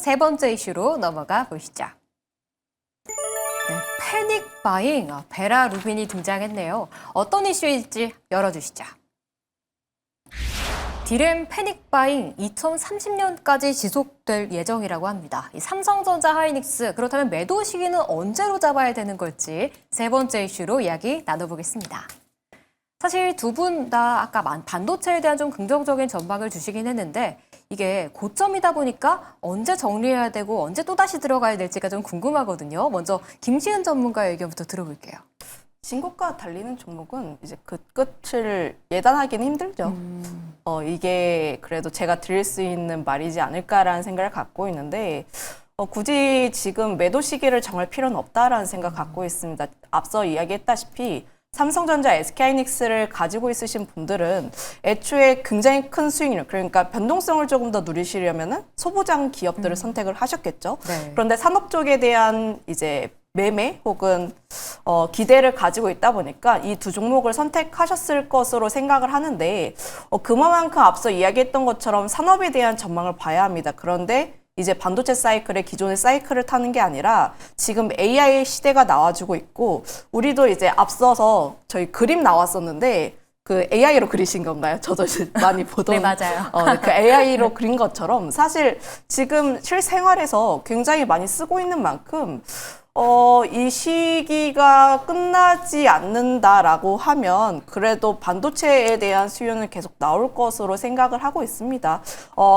세 번째 이슈로 넘어가 보시죠. 네, 패닉 바잉, 베라 루빈이 등장했네요. 어떤 이슈일지 열어주시죠. 디램 패닉 바잉 2030년까지 지속될 예정이라고 합니다. 이 삼성전자 하이닉스, 그렇다면 매도 시기는 언제로 잡아야 되는 걸지 세 번째 이슈로 이야기 나눠보겠습니다. 사실 두 분 다 아까 반도체에 대한 좀 긍정적인 전망을 주시긴 했는데 이게 고점이다 보니까 언제 정리해야 되고 언제 또다시 들어가야 될지가 좀 궁금하거든요. 먼저 김시은 전문가의 의견부터 들어볼게요. 신고가 달리는 종목은 이제 그 끝을 예단하기는 힘들죠. 이게 그래도 제가 드릴 수 있는 말이지 않을까라는 생각을 갖고 있는데 굳이 지금 매도 시기를 정할 필요는 없다라는 생각 갖고 있습니다. 앞서 이야기했다시피 삼성전자, SK하이닉스를 가지고 있으신 분들은 애초에 굉장히 큰 수익률, 그러니까 변동성을 조금 더 누리시려면은 소부장 기업들을 선택을 하셨겠죠. 네. 그런데 산업 쪽에 대한 이제 매매 혹은 기대를 가지고 있다 보니까 이 두 종목을 선택하셨을 것으로 생각을 하는데 그만큼 앞서 이야기했던 것처럼 산업에 대한 전망을 봐야 합니다. 그런데 이제 반도체 사이클의 기존의 사이클을 타는 게 아니라 지금 AI 시대가 나와주고 있고 우리도 이제 앞서서 저희 그림 나왔었는데 그 AI로 그리신 건가요? 저도 많이 보던. 네, 맞아요. 그 AI로 그린 것처럼 사실 지금 실생활에서 굉장히 많이 쓰고 있는 만큼 이 시기가 끝나지 않는다라고 하면 그래도 반도체에 대한 수요는 계속 나올 것으로 생각을 하고 있습니다.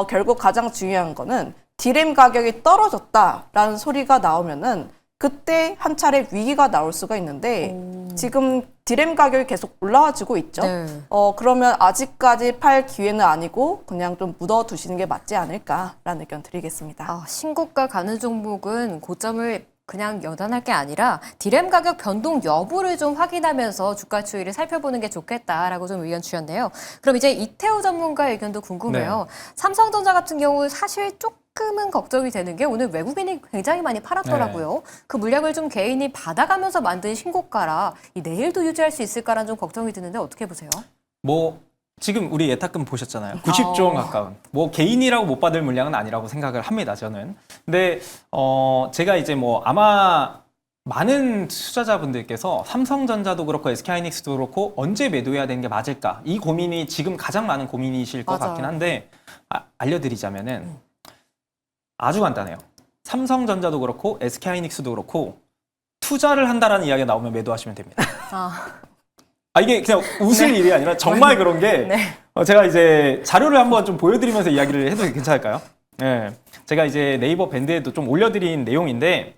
결국 가장 중요한 거는 디램 가격이 떨어졌다라는 소리가 나오면은 그때 한 차례 위기가 나올 수가 있는데 지금 디램 가격이 계속 올라와주고 있죠. 네. 그러면 아직까지 팔 기회는 아니고 그냥 좀 묻어두시는 게 맞지 않을까라는 의견 드리겠습니다. 신고가 가는 종목은 고점을 그냥 연한할 게 아니라 디램 가격 변동 여부를 좀 확인하면서 주가 추이를 살펴보는 게 좋겠다라고 좀 의견 주셨네요. 그럼 이제 이태우 전문가의 의견도 궁금해요. 네. 삼성전자 같은 경우 사실 조금은 걱정이 되는 게 오늘 외국인이 굉장히 많이 팔았더라고요. 네. 그 물량을 좀 개인이 받아가면서 만든 신고가라 내일도 유지할 수 있을까라는 좀 걱정이 드는데 어떻게 보세요? 지금 우리 예탁금 보셨잖아요. 90조 원 가까운. 개인이라고 못 받을 물량은 아니라고 생각을 합니다, 저는. 근데, 제가 이제 아마 많은 투자자분들께서 삼성전자도 그렇고 SK하이닉스도 그렇고 언제 매도해야 되는 게 맞을까? 이 고민이 지금 가장 많은 고민이실 것 같긴 한데, 알려드리자면은 아주 간단해요. 삼성전자도 그렇고 SK하이닉스도 그렇고 투자를 한다라는 이야기가 나오면 매도하시면 됩니다. 이게 그냥 웃을 일이 아니라 정말 그런 게 제가 이제 자료를 한번 좀 보여드리면서 이야기를 해도 괜찮을까요? 네. 제가 이제 네이버 밴드에도 좀 올려드린 내용인데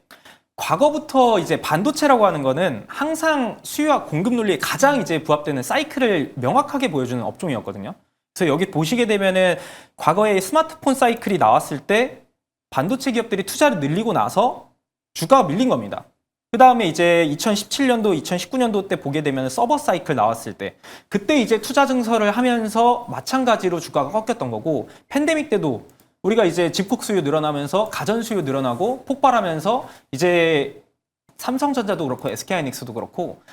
과거부터 이제 반도체라고 하는 거는 항상 수요와 공급 논리에 가장 이제 부합되는 사이클을 명확하게 보여주는 업종이었거든요. 그래서 여기 보시게 되면은 과거에 스마트폰 사이클이 나왔을 때 반도체 기업들이 투자를 늘리고 나서 주가가 밀린 겁니다. 그 다음에 이제 2017년도, 2019년도 때 보게 되면 서버 사이클 나왔을 때 그때 이제 투자 증설을 하면서 마찬가지로 주가가 꺾였던 거고 팬데믹 때도 우리가 이제 집콕 수요 늘어나면서 가전 수요 늘어나고 폭발하면서 이제 삼성전자도 그렇고 SK하이닉스도 그렇고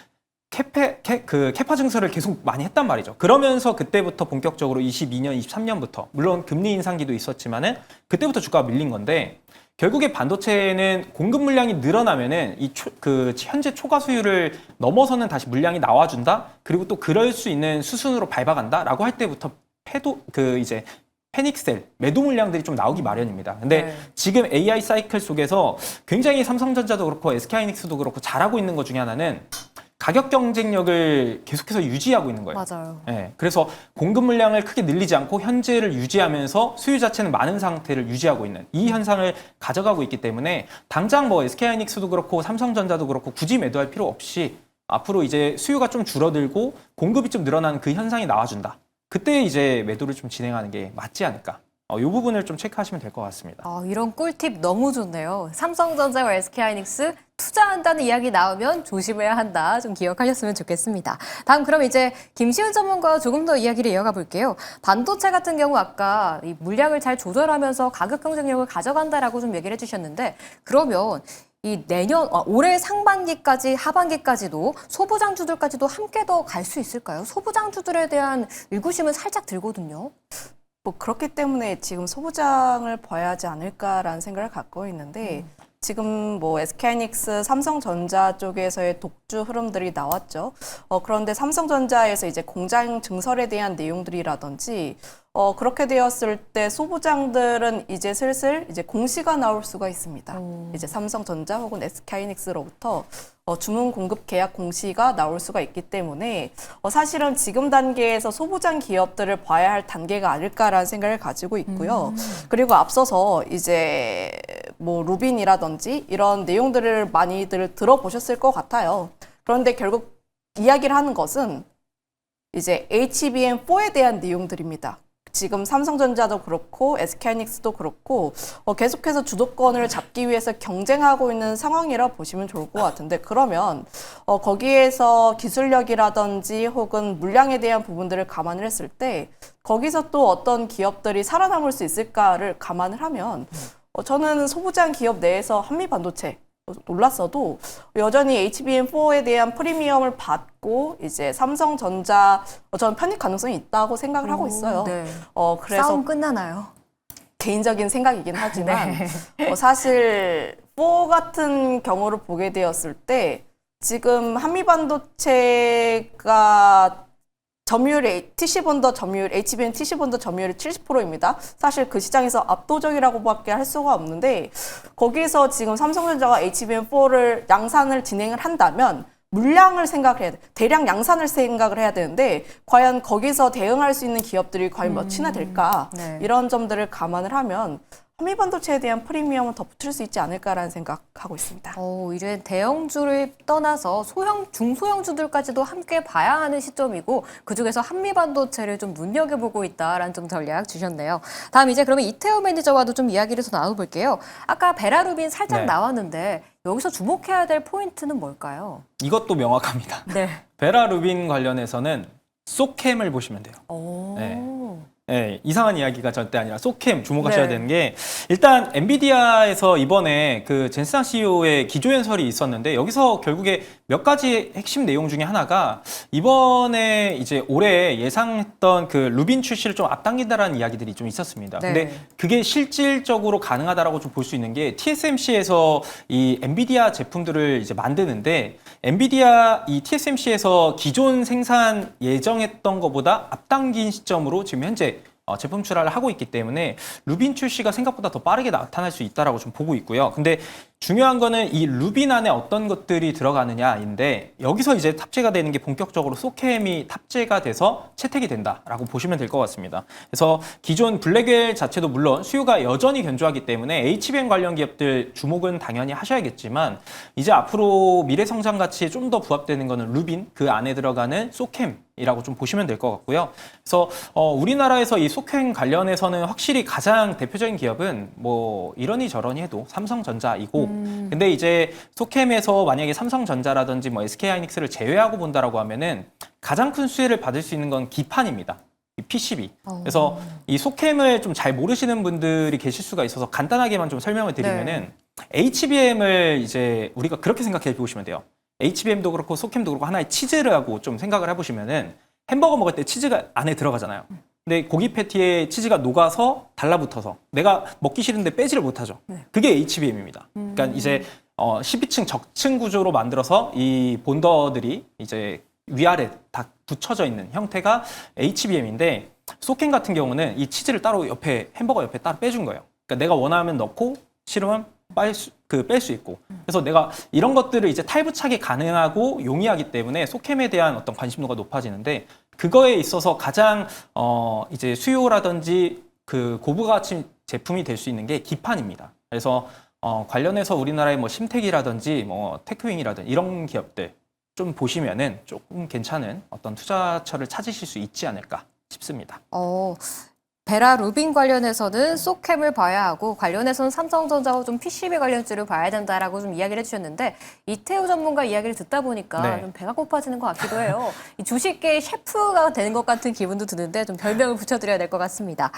캐파 증설을 계속 많이 했단 말이죠. 그러면서 그때부터 본격적으로 22년, 23년부터 물론 금리 인상기도 있었지만은 그때부터 주가가 밀린 건데 결국에 반도체는 공급 물량이 늘어나면은 현재 초과 수요를 넘어서는 다시 물량이 나와준다. 그리고 또 그럴 수 있는 수순으로 밟아간다라고 할 때부터 이제 패닉셀 매도 물량들이 좀 나오기 마련입니다. 근데 지금 AI 사이클 속에서 굉장히 삼성전자도 그렇고 SK하이닉스도 그렇고 잘하고 있는 것 중에 하나는 가격 경쟁력을 계속해서 유지하고 있는 거예요. 맞아요. 네, 그래서 공급 물량을 크게 늘리지 않고 현재를 유지하면서 수요 자체는 많은 상태를 유지하고 있는 이 현상을 가져가고 있기 때문에 당장 SK하이닉스도 그렇고 삼성전자도 그렇고 굳이 매도할 필요 없이 앞으로 이제 수요가 좀 줄어들고 공급이 좀 늘어나는 그 현상이 나와준다. 그때 이제 매도를 좀 진행하는 게 맞지 않을까. 이 부분을 좀 체크하시면 될 것 같습니다. 이런 꿀팁 너무 좋네요. 삼성전자와 SK하이닉스 투자한다는 이야기 나오면 조심해야 한다. 좀 기억하셨으면 좋겠습니다. 다음 그럼 이제 김시은 전문가와 조금 더 이야기를 이어가 볼게요. 반도체 같은 경우 아까 이 물량을 잘 조절하면서 가격 경쟁력을 가져간다라고 좀 얘기를 해주셨는데 그러면 이 올해 상반기까지 하반기까지도 소부장주들까지도 함께 더 갈 수 있을까요? 소부장주들에 대한 의구심은 살짝 들거든요. 뭐 그렇기 때문에 지금 소부장을 봐야 하지 않을까라는 생각을 갖고 있는데 지금 뭐 SK하이닉스, 삼성전자 쪽에서의 독주 흐름들이 나왔죠. 그런데 삼성전자에서 이제 공장 증설에 대한 내용들이라든지 그렇게 되었을 때 소부장들은 이제 슬슬 이제 공시가 나올 수가 있습니다. 이제 삼성전자 혹은 SK하이닉스로부터 주문 공급 계약 공시가 나올 수가 있기 때문에 사실은 지금 단계에서 소부장 기업들을 봐야 할 단계가 아닐까라는 생각을 가지고 있고요. 그리고 앞서서 이제 뭐 루빈이라든지 이런 내용들을 많이들 들어보셨을 것 같아요. 그런데 결국 이야기를 하는 것은 이제 HBM4에 대한 내용들입니다. 지금 삼성전자도 그렇고 SK하이닉스도 그렇고 계속해서 주도권을 잡기 위해서 경쟁하고 있는 상황이라 보시면 좋을 것 같은데 그러면 거기에서 기술력이라든지 혹은 물량에 대한 부분들을 감안을 했을 때 거기서 또 어떤 기업들이 살아남을 수 있을까를 감안을 하면 저는 소부장 기업 내에서 한미반도체 놀랐어도 여전히 HBM4에 대한 프리미엄을 받고 이제 삼성전자 저는 편입 가능성이 있다고 생각을 하고 있어요. 네. 그래서 싸움 끝나나요? 개인적인 생각이긴 하지만 네. 사실 4 같은 경우를 보게 되었을 때 지금 한미반도체가 점유율, TC본더 점유율, HBM TC본더 점유율이 70%입니다. 사실 그 시장에서 압도적이라고밖에 할 수가 없는데 거기서 지금 삼성전자가 HBM4를 양산을 진행을 한다면 물량을 생각을 해야 돼. 대량 양산을 생각을 해야 되는데 과연 거기서 대응할 수 있는 기업들이 과연 몇이나 될까? 네. 이런 점들을 감안을 하면 한미반도체에 대한 프리미엄은 더 붙을 수 있지 않을까라는 생각하고 있습니다. 이제 대형주를 떠나서 소형, 중소형주들까지도 함께 봐야 하는 시점이고 그중에서 한미반도체를 좀 눈여겨보고 있다라는 좀 전략 주셨네요. 다음 이제 그러면 이태호 매니저와도 좀 이야기를 더 나눠볼게요. 아까 베라루빈 살짝 네. 나왔는데 여기서 주목해야 될 포인트는 뭘까요? 이것도 명확합니다. 네. 베라루빈 관련해서는 소캠을 보시면 돼요. 네. 네, 이상한 이야기가 절대 아니라 소캠 주목하셔야 네. 되는 게 일단 엔비디아에서 이번에 그 젠스상 CEO의 기조연설이 있었는데 여기서 결국에 몇 가지 핵심 내용 중에 하나가 이번에 이제 올해 예상했던 그 루빈 출시를 좀 앞당긴다라는 이야기들이 좀 있었습니다. 네. 근데 그게 실질적으로 가능하다라고 좀 볼 수 있는 게 TSMC에서 이 엔비디아 제품들을 이제 만드는데 엔비디아 이 TSMC에서 기존 생산 예정했던 것보다 앞당긴 시점으로 지금 현재 제품 출하를 하고 있기 때문에 루빈 출시가 생각보다 더 빠르게 나타날 수 있다라고 좀 보고 있고요. 근데 중요한 거는 이 루빈 안에 어떤 것들이 들어가느냐인데 여기서 이제 탑재가 되는 게 본격적으로 소캠이 탑재가 돼서 채택이 된다라고 보시면 될 것 같습니다. 그래서 기존 블랙웰 자체도 물론 수요가 여전히 견조하기 때문에 HBM 관련 기업들 주목은 당연히 하셔야겠지만 이제 앞으로 미래 성장 가치에 좀 더 부합되는 거는 루빈 그 안에 들어가는 소캠 이라고 좀 보시면 될 것 같고요. 그래서 우리나라에서 이 소캠 관련해서는 확실히 가장 대표적인 기업은 뭐 이러니 저러니 해도 삼성전자이고 근데 이제 소캠에서 만약에 삼성전자라든지 뭐 SK하이닉스를 제외하고 본다라고 하면은 가장 큰 수혜를 받을 수 있는 건 기판입니다. 이 PCB. 그래서 이 소캠을 좀 잘 모르시는 분들이 계실 수가 있어서 간단하게만 좀 설명을 드리면은 HBM을 이제 우리가 그렇게 생각해 보시면 돼요. HBM도 그렇고 소캠도 그렇고 하나의 치즈라고 좀 생각을 해보시면은 햄버거 먹을 때 치즈가 안에 들어가잖아요. 근데 고기 패티에 치즈가 녹아서 달라붙어서 내가 먹기 싫은데 빼지를 못하죠. 그게 HBM입니다. 그러니까 이제 12층 적층 구조로 만들어서 이 본더들이 이제 위아래 다 붙여져 있는 형태가 HBM인데 소캠 같은 경우는 이 치즈를 따로 옆에 햄버거 옆에 따로 빼준 거예요. 그러니까 내가 원하면 넣고 싫으면 뺄 수 있고 그래서 내가 이런 것들을 이제 탈부착이 가능하고 용이하기 때문에 소캠에 대한 어떤 관심도가 높아지는데 그거에 있어서 가장 이제 수요라든지 그 고부가치 제품이 될 수 있는 게 기판입니다. 그래서 관련해서 우리나라의 뭐 심택이라든지 뭐 테크윙이라든지 이런 기업들 좀 보시면은 조금 괜찮은 어떤 투자처를 찾으실 수 있지 않을까 싶습니다. 베라루빈 관련해서는 소캠을 봐야 하고 관련해서는 삼성전자와 좀 PCB 관련주를 봐야 된다라고 좀 이야기를 해주셨는데 이태우 전문가 이야기를 듣다 보니까 좀 배가 고파지는 것 같기도 해요. 이 주식계의 셰프가 되는 것 같은 기분도 드는데 좀 별명을 붙여드려야 될 것 같습니다.